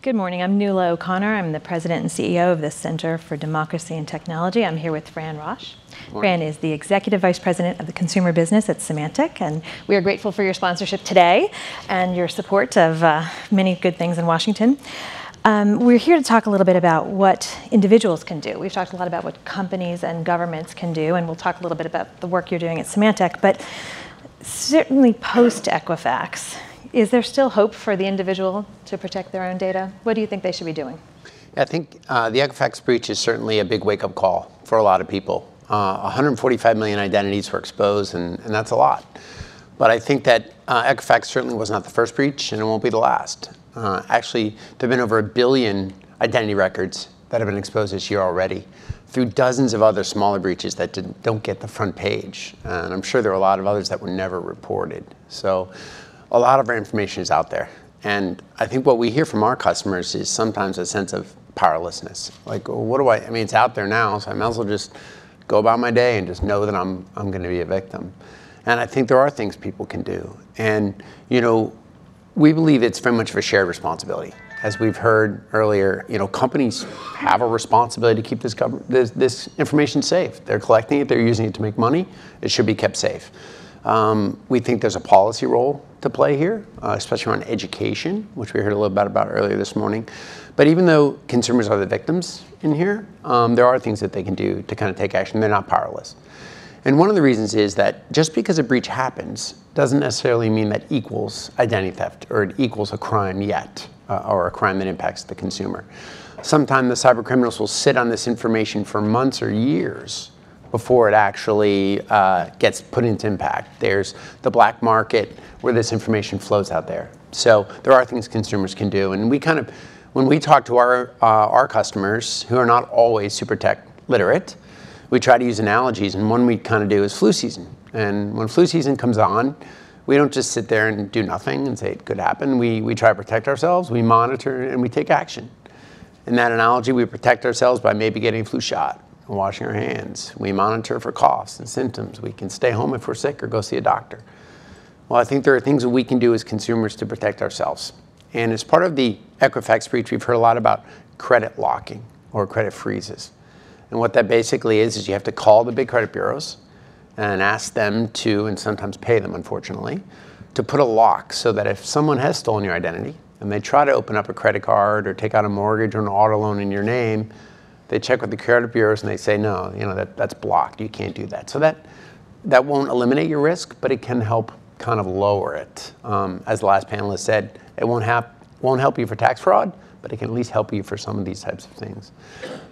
Good morning. I'm Nuala O'Connor. I'm the president and CEO of the Center for Democracy and Technology. I'm here with Fran Rosch. Fran is the executive vice president of the consumer business at Symantec, and we are grateful for your sponsorship today and your support of many good things in Washington. We're here to talk a little bit about what individuals can do. We've talked a lot about what companies and governments can do, and we'll talk a little bit about the work you're doing at Symantec, but certainly post-Equifax, is there still hope for the individual to protect their own data? What do you think they should be doing? I think the Equifax breach is certainly a big wake-up call for a lot of people. 145 million identities were exposed, and that's a lot. But I think that Equifax certainly was not the first breach, and it won't be the last. Actually, there have been over 1 billion identity records that have been exposed this year already through dozens of other smaller breaches that don't get the front page. And I'm sure there are a lot of others that were never reported. So a lot of our information is out there. And I think what we hear from our customers is sometimes a sense of powerlessness. Like, well, what do I mean, it's out there now, so I might as well just go about my day and just know that I'm going to be a victim. And I think there are things people can do. And, you know, we believe it's very much of a shared responsibility. As we've heard earlier, you know, companies have a responsibility to keep this information safe. They're collecting it, they're using it to make money. It should be kept safe. We think there's a policy role to play here, especially around education, which we heard a little bit about earlier this morning. But even though consumers are the victims in here, there are things that they can do to kind of take action. They're not powerless. And one of the reasons is that just because a breach happens doesn't necessarily mean that equals identity theft or it equals a crime yet, or a crime that impacts the consumer. Sometimes the cyber criminals will sit on this information for months or years before it actually gets put into impact. There's the black market where this information flows out there. So there are things consumers can do. And we kind of, when we talk to our customers who are not always super tech literate, we try to use analogies, and one we kind of do is flu season. And when flu season comes on, we don't just sit there and do nothing and say it could happen. We try to protect ourselves, we monitor, and we take action. In that analogy, we protect ourselves by maybe getting a flu shot and washing our hands. We monitor for coughs and symptoms. We can stay home if we're sick or go see a doctor. Well, I think there are things that we can do as consumers to protect ourselves. And as part of the Equifax breach, we've heard a lot about credit locking or credit freezes. And what that basically is you have to call the big credit bureaus and ask them to, and sometimes pay them, unfortunately, to put a lock so that if someone has stolen your identity and they try to open up a credit card or take out a mortgage or an auto loan in your name, they check with the credit bureaus and they say, no, you know, that's blocked. You can't do that. So that won't eliminate your risk, but it can help kind of lower it. As the last panelist said, it won't help you for tax fraud, but it can at least help you for some of these types of things.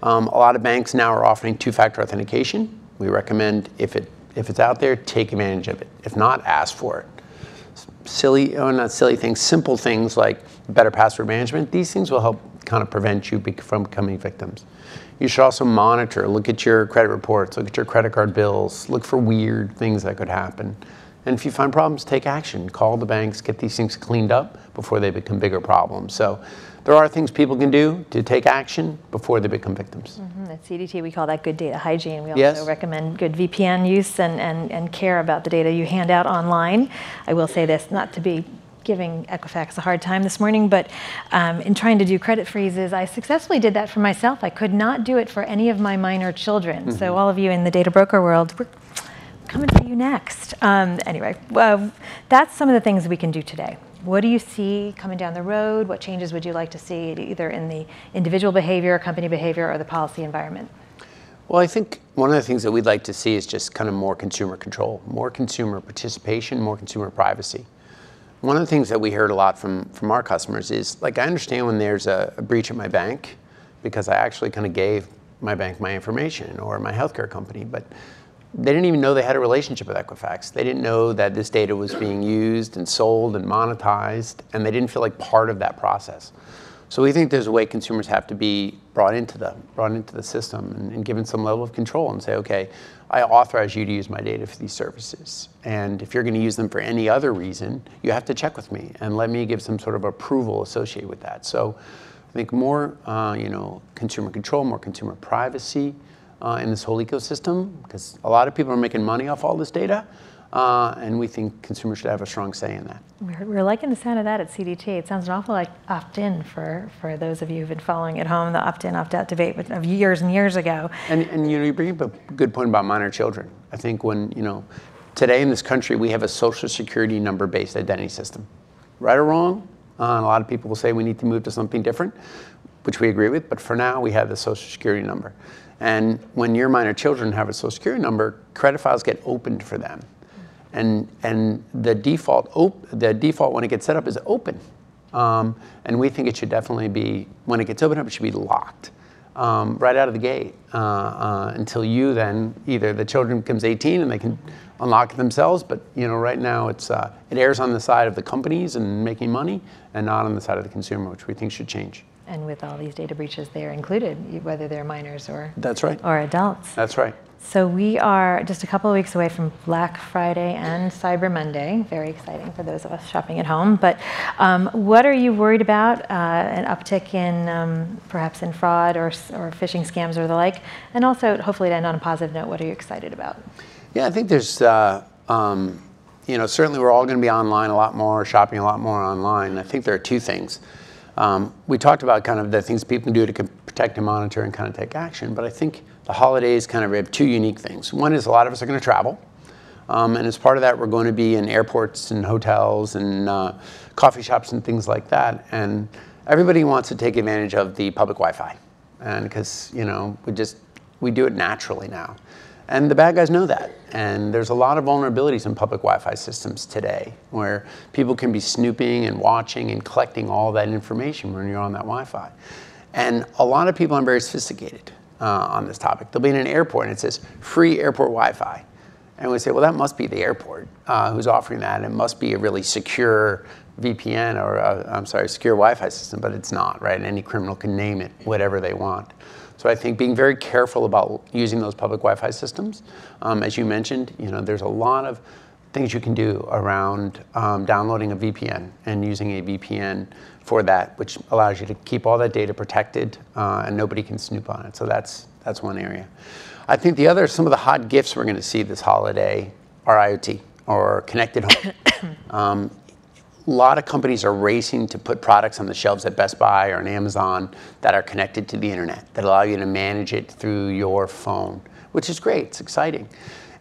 A lot of banks now are offering two-factor authentication. We recommend if it's out there, take advantage of it. If not, ask for it. Not silly things, simple things like better password management. These things will help kind of prevent you from becoming victims. You should also monitor, look at your credit reports, look at your credit card bills, look for weird things that could happen. And if you find problems, take action. Call the banks, get these things cleaned up before they become bigger problems. So there are things people can do to take action before they become victims. At CDT, we call that good data hygiene. We also recommend good VPN use and care about the data you hand out online. I will say this, not to be giving Equifax a hard time this morning, but in trying to do credit freezes, I successfully did that for myself. I could not do it for any of my minor children. So all of you in the data broker world, we're coming for you next. Anyway, that's some of the things we can do today. What do you see coming down the road? What changes would you like to see either in the individual behavior, company behavior, or the policy environment? Well, I think one of the things that we'd like to see is just kind of more consumer control, more consumer participation, more consumer privacy. One of the things that we heard a lot from our customers is, like, I understand when there's a breach at my bank because I actually kind of gave my bank my information or my healthcare company, but they didn't even know they had a relationship with Equifax. They didn't know that this data was being used and sold and monetized, and they didn't feel like part of that process. So we think there's a way consumers have to be brought into the system and given some level of control and say, okay, I authorize you to use my data for these services. And if you're going to use them for any other reason, you have to check with me and let me give some sort of approval associated with that. So I think more consumer control, more consumer privacy, in this whole ecosystem, because a lot of people are making money off all this data, and we think consumers should have a strong say in that. We're liking the sound of that at CDT. It sounds an awful like opt-in for those of you who've been following at home, the opt-in, opt-out debate of years and years ago. And you bring up a good point about minor children. I think when, today in this country, we have a social security number-based identity system. Right or wrong, a lot of people will say we need to move to something different, which we agree with, but for now, we have the social security number. And when your minor children have a social security number, credit files get opened for them. And the default when it gets set up is open. And we think it should definitely be, when it gets opened up, it should be locked right out of the gate until you then, either the children becomes 18 and they can unlock it themselves, but right now it errs on the side of the companies and making money and not on the side of the consumer, which we think should change. And with all these data breaches, they're included, whether they're minors or That's right. or adults. That's right. So we are just a couple of weeks away from Black Friday and Cyber Monday. Very exciting for those of us shopping at home. But what are you worried about? An uptick in perhaps in fraud or phishing scams or the like? And also, hopefully to end on a positive note, what are you excited about? Yeah, I think there's, certainly we're all going to be online a lot more, shopping a lot more online. I think there are two things. We talked about kind of the things people can do to protect and monitor and kind of take action, but I think the holidays kind of have two unique things. One is a lot of us are going to travel, and as part of that, we're going to be in airports and hotels and coffee shops and things like that, and everybody wants to take advantage of the public Wi-Fi, and because we do it naturally now. And the bad guys know that. And there's a lot of vulnerabilities in public Wi-Fi systems today where people can be snooping and watching and collecting all that information when you're on that Wi-Fi. And a lot of people are very sophisticated on this topic. They'll be in an airport and it says free airport Wi-Fi. And we say, well, that must be the airport who's offering that. It must be a really secure VPN or, secure Wi-Fi system, but it's not, right? Any criminal can name it whatever they want. So I think being very careful about using those public Wi-Fi systems, as you mentioned, there's a lot of things you can do around downloading a VPN and using a VPN for that, which allows you to keep all that data protected and nobody can snoop on it. So that's one area. I think the other, some of the hot gifts we're going to see this holiday are IoT or connected home. A lot of companies are racing to put products on the shelves at Best Buy or on Amazon that are connected to the internet, that allow you to manage it through your phone, which is great, it's exciting.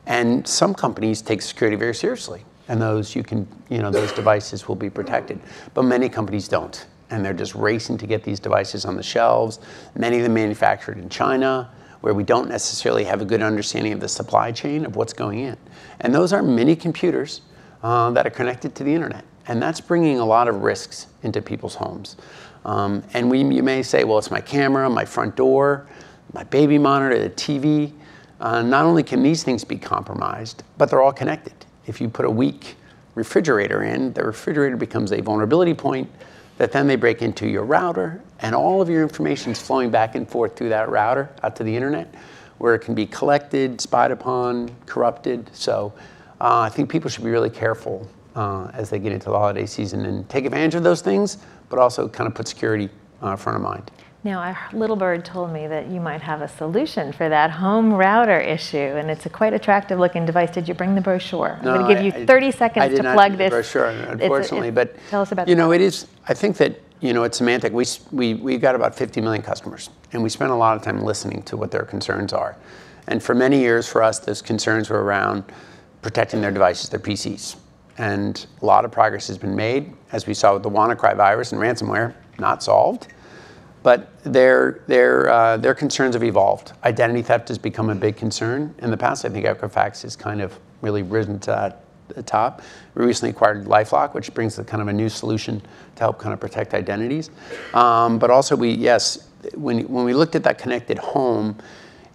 And some companies take security very seriously, and those those devices will be protected. But many companies don't, and they're just racing to get these devices on the shelves. Many of them manufactured in China, where we don't necessarily have a good understanding of the supply chain of what's going in. And those are mini computers that are connected to the internet. And that's bringing a lot of risks into people's homes. And you may say, well, it's my camera, my front door, my baby monitor, the TV. Not only can these things be compromised, but they're all connected. If you put a weak refrigerator in, the refrigerator becomes a vulnerability point that then they break into your router, and all of your information is flowing back and forth through that router out to the internet, where it can be collected, spied upon, corrupted. So I think people should be really careful as they get into the holiday season and take advantage of those things, but also kind of put security front of mind. Now, a little bird told me that you might have a solution for that home router issue, and it's a quite attractive looking device. Did you bring the brochure? No, I'm going to give you 30 seconds to plug this. Brochure, unfortunately, but tell us about it is. I think that at Symantec we've got about 50 million customers, and we spend a lot of time listening to what their concerns are. And for many years, for us, those concerns were around protecting their devices, their PCs. And a lot of progress has been made, as we saw with the WannaCry virus and ransomware, not solved. But their concerns have evolved. Identity theft has become a big concern. In the past, I think Equifax has kind of really risen to the top. We recently acquired LifeLock, which brings kind of a new solution to help kind of protect identities. But also, when we looked at that connected home,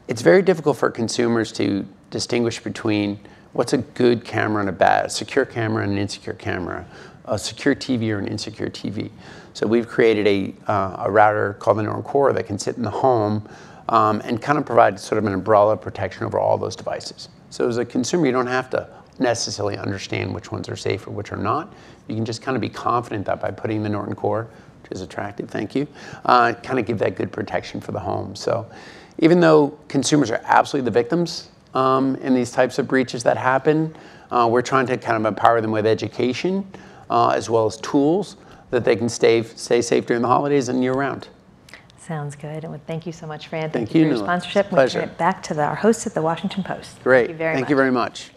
it's very difficult for consumers to distinguish between what's a good camera and a secure camera and an insecure camera, a secure TV or an insecure TV. So we've created a router called the Norton Core that can sit in the home and kind of provide sort of an umbrella protection over all those devices. So as a consumer, you don't have to necessarily understand which ones are safe or which are not. You can just kind of be confident that by putting the Norton Core, which is attractive, thank you, kind of give that good protection for the home. So even though consumers are absolutely the victims in these types of breaches that happen. We're trying to kind of empower them with education as well as tools that they can stay safe during the holidays and year-round. Sounds good. And thank you so much, Fran. Thank you, for your Nuala. sponsorship. Pleasure. We'll turn it back to our host at the Washington Post. Great. Thank you very much. Thank you very much.